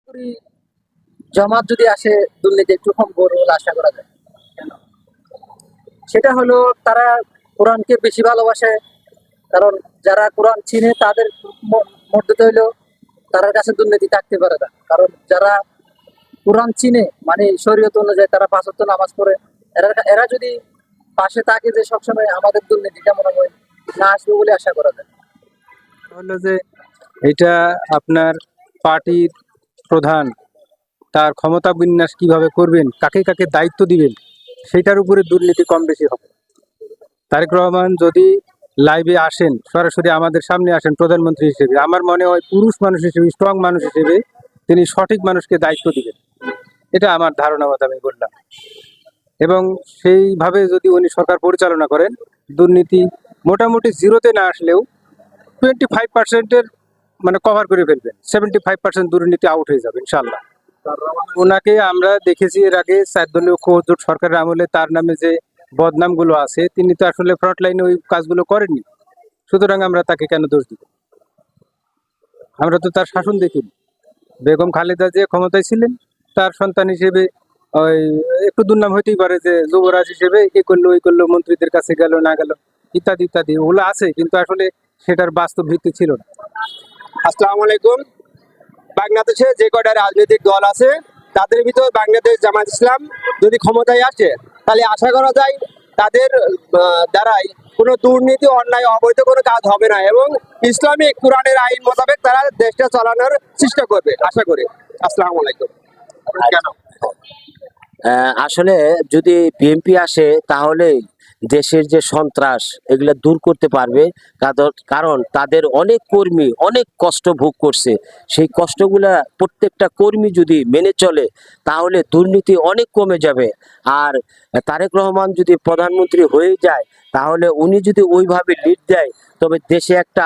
করি জামাত যদি আসে দুর্নীতি একটু কম করবে বলে আশা করা যায়। কেন? সেটা হলো তারা কোরআনকে বেশি ভালোবাসে। কারণ যারা কোরআন চিনে তাদের মধ্যে হইলো তার কাছে দুর্নীতি থাকতে পারে না। কারণ যারা কোরআন চিনে মানে শরীয়ত অনুযায়ী তারা পাঁচ ওয়াক্ত নামাজ পড়ে, এরা এরা যদি পাশে থাকে যে সবসময় আমাদের দুর্নীতি কেমন হয় না আসবে বলে আশা করা যায়। হলো যে এটা আপনার পার্টির প্রধান তার ক্ষমতা বিন্যাস কিভাবে করবেন, কাকে কাকে দায়িত্ব দিবেন, সেটার উপরে দুর্নীতি কম বেশি হবে। তারেক রহমান যদি লাইভে আসেন, সরাসরি আমাদের সামনে আসেন প্রধানমন্ত্রী হিসেবে, আমার মনে হয় পুরুষ মানুষ হিসেবে, স্ট্রং মানুষ হিসেবে তিনি সঠিক মানুষকে দায়িত্ব দিবেন। এটা আমার ধারণা মতো আমি বললাম। এবং সেইভাবে যদি উনি সরকার পরিচালনা করেন, দুর্নীতি মোটামুটি জিরোতে না আসলেও 25%-এর মানে কভার করে ফেলবেন। 75% দুর্নীতি আউট হয়ে যাবে ইনশাল্লাহ। ওনাকে আমরা দেখেছি এর আগে 4 দলীয় জোট সরকারের আমলে তার নামে যে বদনামগুলো আছে, তিনি তো আসলে ফ্রন্ট লাইনে ওই কাজগুলো করেননি। সুতরাং আমরা তাকে কেন দোষ দিব? আমরা তো তার শাসন দেখিনি। বেগম খালেদা যে ক্ষমতায় ছিলেন, তার সন্তান হিসেবে ওই একটু দুর্নাম হইতেই পারে যে যুবরাজ হিসেবে এ করলো ওই করলো, মন্ত্রীদের কাছে গেল না গেল ইত্যাদি ইত্যাদি, ওগুলো আছে, কিন্তু আসলে সেটার বাস্তব ভিত্তি ছিল না। আসসালামু আলাইকুম। বাংলাদেশে যে কয়টা রাজনৈতিক দল আছে তাদের ভিতর বাংলাদেশ জামাত ইসলাম যদি ক্ষমতায় আসে, তাহলে আশা করা যায় তাদের দ্বারাই কোনো দুর্নীতি, অন্যায়, অবৈধ কোনো কাজ হবে না এবং ইসলামিক কোরআনের আইন মোতাবেক তারা দেশটা চালানোর চেষ্টা করবে আশা করি। আসসালামু আলাইকুম। কেন? আসলে যদি বিএনপি আসে তাহলে দেশের যে সন্ত্রাস এগুলা দূর করতে পারবে। কারণ তাদের অনেক কর্মী অনেক কষ্ট ভোগ করছে, সেই কষ্টগুলা প্রত্যেকটা কর্মী যদি মেনে চলে তাহলে দুর্নীতি অনেক কমে যাবে। আর তারেক রহমান যদি প্রধানমন্ত্রী হয়ে যায় তাহলে উনি যদি ওইভাবে লিড দেয় তবে দেশে একটা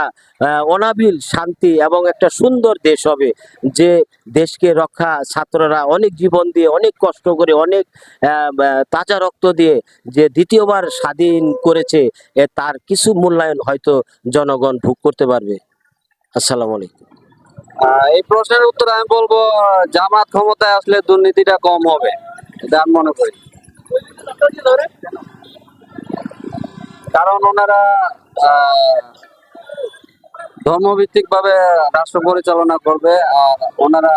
অনাবিল শান্তি এবং একটা সুন্দর দেশ হবে, যে দেশকে রক্ষা ছাত্ররা অনেক জীবন দিয়ে, অনেক কষ্ট করে, অনেক তাজা রক্ত দিয়ে যে দ্বিতীয়বার স্বাধীন করেছে, তার কিছু মূল্যায়ন হয়তো জনগণ ভোগ করতে পারবে। আসসালামু আলাইকুম। এই প্রশ্নের উত্তর আমি বলবো জামাত ক্ষমতায় আসলে দুর্নীতিটা কম হবে, এটা আমি মনে করি। কারণ ওনারা ধর্মভিত্তিক ভাবে রাষ্ট্র পরিচালনা করবে আর ওনারা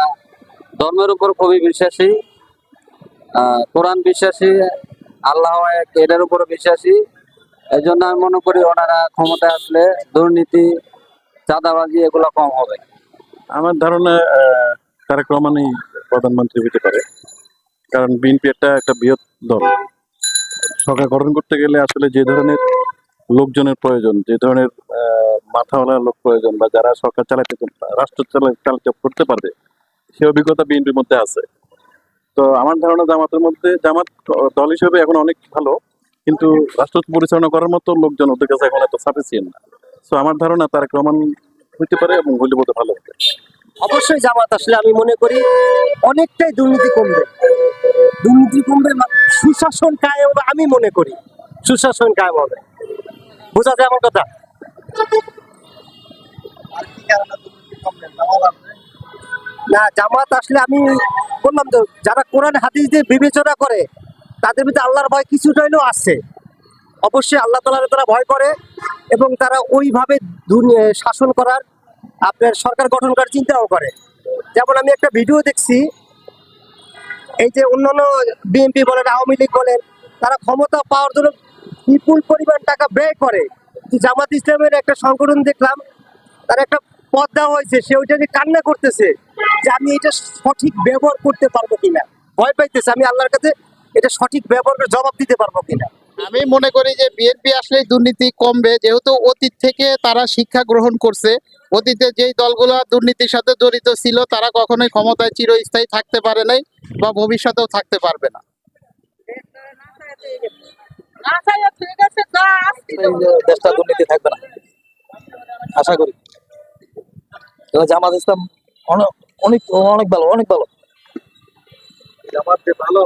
ধর্মের উপর খুবই বিশ্বাসী, কোরআন বিশ্বাসী, আল্লাহ এক এটার উপর বিশ্বাসী। এই জন্য আমি মনে করি ওনারা ক্ষমতায় আসলে দুর্নীতি, চাঁদাবাজি এগুলো কম হবে। আমার ধারণা তারেক রহমানই প্রধানমন্ত্রী হতে পারে। কারণ বিএনপি একটা বৃহৎ দল। সরকার গঠন করতে গেলে আসলে যে ধরনের লোকজনের প্রয়োজন, যে ধরনের মাথাওয়ালা লোক প্রয়োজন, বা যারা সরকার চালাতে রাষ্ট্র চালাতে করতে পারবে, সে অভিজ্ঞতা বিএনপির মধ্যে আছে। তো আমার ধারণা জামাত দল হিসেবে এখন অনেক ভালো, কিন্তু রাষ্ট্র পরিচালনা করার মতো লোকজন ওদের কাছে এখন এত সাফিসিয়েন্ট না। তো আমার ধারণা তারেক রহমান হইতে পারে এবং হইলে বোধহয় ভালো হবে। অবশ্যই জামাত আসলে আমি মনে করি অনেকটাই দুর্নীতি কমবে। সুশাসন কায়েম হবে, আমি মনে করি সুশাসন কায়েম হবে। বোঝা যায় আমার কথা? না, জামাত আসলে আমি বললাম তো, যারা কোরআন হাদিস দিয়ে বিবেচনা করে তাদের ভিতরে আল্লাহর ভয় কিছুটা হলেও আছে। অবশ্যই আল্লাহ তাআলার তারা ভয় করে এবং তারা ওইভাবে শাসন করার, আপনার সরকার গঠন করার চিন্তাও করে। যেমন আমি একটা ভিডিও দেখছি, এই যে অন্যান্য বিএনপি বলেন, আওয়ামী লীগ বলেন, তারা ক্ষমতা পাওয়ার জন্য বিপুল পরিমাণ টাকা ব্যয় করে। জামাত ইসলামের একটা সংগঠন দেখলাম, তার একটা পদ দেওয়া হয়েছে, সে ওইটা নিয়ে কান্না করতেছে যে আমি এটা সঠিক ব্যবহার করতে পারবো কিনা, ভয় পাইতেছে আমি আল্লাহর কাছে এটা সঠিক ব্যবহার করে জবাব দিতে পারবো কিনা। আমি মনে করি যে বিএনপি আসলে দুর্নীতি কমবে, যেহেতু অতীত থেকে তারা শিক্ষা গ্রহণ করছে। অতীতে যেই দলগুলো দুর্নীতির সাথে জড়িত ছিল তারা কখনোই ক্ষমতায় চিরস্থায়ী থাকতে পারে নাই বা ভবিষ্যতেও থাকতে পারবে না। দেশটা দুর্নীতি থাকবে না আশা করি। জামাত ইসলাম অনেক অনেক ভালো, অনেক ভালো। জামাত যে ভালো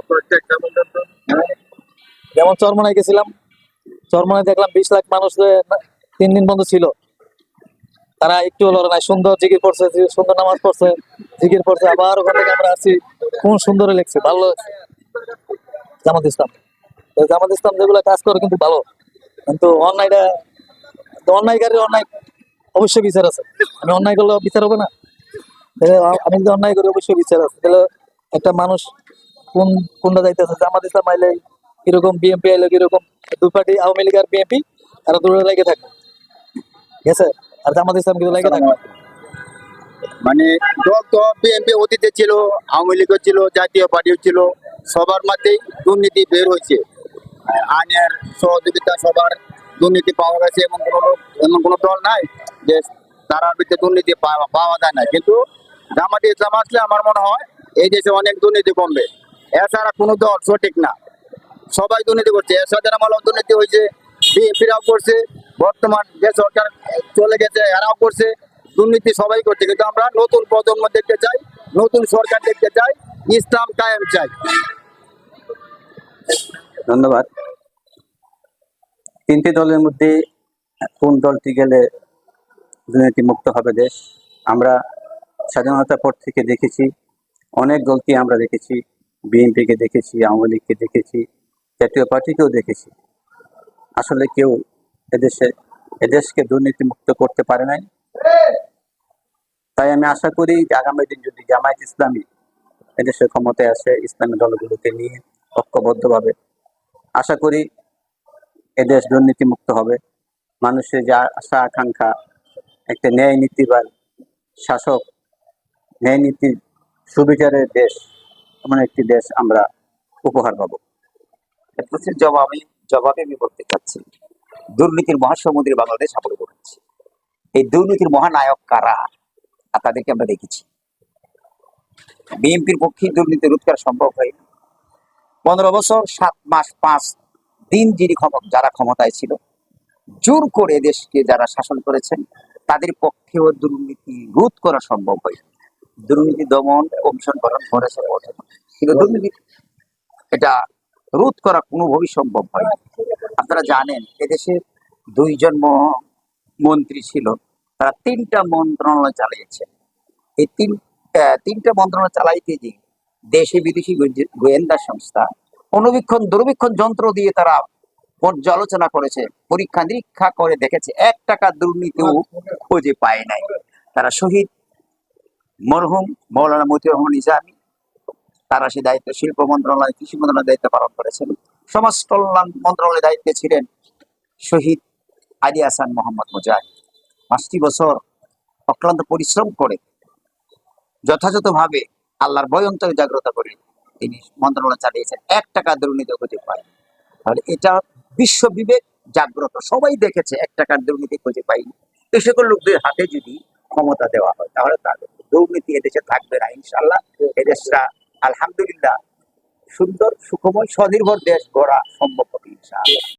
যেমন চরমনায় গেছিলাম, চরমনায় দেখলাম 20 লাখ মানুষ 3 দিন বন্ধ ছিল। তারা একটু হলো না, সুন্দর জিকির পড়ছে, সুন্দর নামাজ পড়ছে, জিকির পড়ছে, আবার ওখান থেকে আমরা আসছি, কোন সুন্দর লাগছে, ভালো লাগছে। জামাত ইসলাম, তো জামাত ইসলাম যেগুলো কাজ করে কিন্তু ভালো, কিন্তু অন্যায়টা, অন্যায়কারীর অন্যায় অবশ্যই বিচার আছে। আমি অন্যায় করলে বিচার হবে না? তাহলে আমি যদি অন্যায় করি অবশ্যই বিচার আছে। তাহলে একটা মানুষ কোনটা যাইতেছে, জামাত ইসলাম আইলে কিরকম, বিএনপি আইলে কিরকম, দুই পার্টি আওয়ামী লীগ আর বিএনপি তারা দূরে লেগে থাকবে, ঠিক আছে, আর জামাত ইসলাম কিন্তু লেগে থাকবে। মানে দল তো বিএনপি অতীতে ছিল, আওয়ামী লীগও ছিল, জাতীয় পার্টিও ছিল, সবার মধ্যেই দুর্নীতি বের হয়েছে। আইনের সহযোগিতা সবার দুর্নীতি পাওয়া গেছে, এমন কোনো দল নাই যে তারার ভিতরে দুর্নীতি পাওয়া যায় না। কিন্তু জামাতে ইসলাম আসলে আমার মনে হয় এই দেশে অনেক দুর্নীতি কমবে। এছাড়া কোনো দল সঠিক না, সবাই দুর্নীতি করছে। এছাড়া আমলেও দুর্নীতি হয়েছে, বিএনপিরাও করছে, বর্তমান যে সরকার চলে গেছে এরাও করছে, দুর্নীতি সবাই করছে। কিন্তু আমরা নতুন প্রজন্ম দেখতে চাই, নতুন সরকার দেখতে চাই, ইসলাম কায়েম চাই। ধন্যবাদ। তিনটি দলের মধ্যে কোন দলটি গেলে দুর্নীতি মুক্ত হবে দেশ? আমরা স্বাধীনতার পর থেকে দেখেছি, অনেক দলকে আমরা দেখেছি, বিএনপিকে দেখেছি, আওয়ামী লীগকে দেখেছি, জাতীয় পার্টিকেও দেখেছি। আসলে কেউ এদেশকে দুর্নীতি মুক্ত করতে পারে নাই। তাই আমি আশা করি যে আগামী দিন যদি জামায়াত ইসলামী এদেশের ক্ষমতায় আসে, ইসলামী দলগুলোকে নিয়ে ঐক্যবদ্ধভাবে, আশা করি এদেশ দুর্নীতি মুক্ত হবে। মানুষের যে আশা আকাঙ্ক্ষা, একটা ন্যায় নীতিবান শাসক, ন্যায় নীতির সুবিচারের দেশ, এমন একটি দেশ আমরা উপহার পাবো। এর প্রতি জবাবে আমি বলতে চাচ্ছি, দুর্নীতির মহাসমুদ্রে বাংলাদেশ আবদ্ধ করেছে। এই দুর্নীতির মহানায়ক কারা, আর তাদেরকে আমরা দেখেছি। বিএনপির পক্ষে দুর্নীতি রোধ করা সম্ভব হয় 15 বছর 7 মাস 5 দিন যারা ক্ষমতায় ছিল, জোর করে দেশকে যারা শাসন করেছেন, তাদের পক্ষেও দুর্নীতি রোধ করা সম্ভব হয়। দুর্নীতি দমন কমিশন গঠন করেছে, কিন্তু দুর্নীতি এটা রোধ করা কোনোভাবেই সম্ভব হয় না। আপনারা জানেন এদেশে 2 জন মন্ত্রী ছিল, তারা 3টা মন্ত্রণালয় চালিয়েছে। এই তিনটা মন্ত্রণালয় চালাইতে গিয়ে দেশে বিদেশি গোয়েন্দা সংস্থা দূরবীক্ষণ যন্ত্র দিয়ে তারা পর্যালোচনা করেছে, পরীক্ষা নিরীক্ষা করে দেখেছে 1 টাকা দুর্নীতিও খুঁজে পায় নাই। তারা শহীদ মরহুম মৌলানা মতিউর রহমান নিজামী, তারা সে দায়িত্ব শিল্প মন্ত্রণালয়, কৃষি মন্ত্রণালয়ের দায়িত্ব পালন করেছেন। সমাজ কল্যাণ মন্ত্রণালয়ের দায়িত্বে ছিলেন শহীদ আলী হাসান মোহাম্মদ মুজাহিদ। 5টি বছর অক্লান্ত পরিশ্রম করে যথাযথভাবে আল্লাহর ভয় অন্তরে জাগ্রত করে তিনি মন্ত্রণালয় চালিয়েছেন, 1 টাকা দুর্নীতি খুঁজে পায়। তাহলে এটা বিশ্ব বিবেক জাগ্রত, সবাই দেখেছে 1 টাকার দুর্নীতি খুঁজে পাইনি। এই সকল লোকদের হাতে যদি ক্ষমতা দেওয়া হয়, তাহলে তাদের দুর্নীতি এদেশে থাকবে না ইনশাল্লাহ। এদেশটা আলহামদুলিল্লাহ সুন্দর, সুখময়, স্বনির্ভর দেশ গড়া সম্ভব হবে ইনশাআল্লাহ।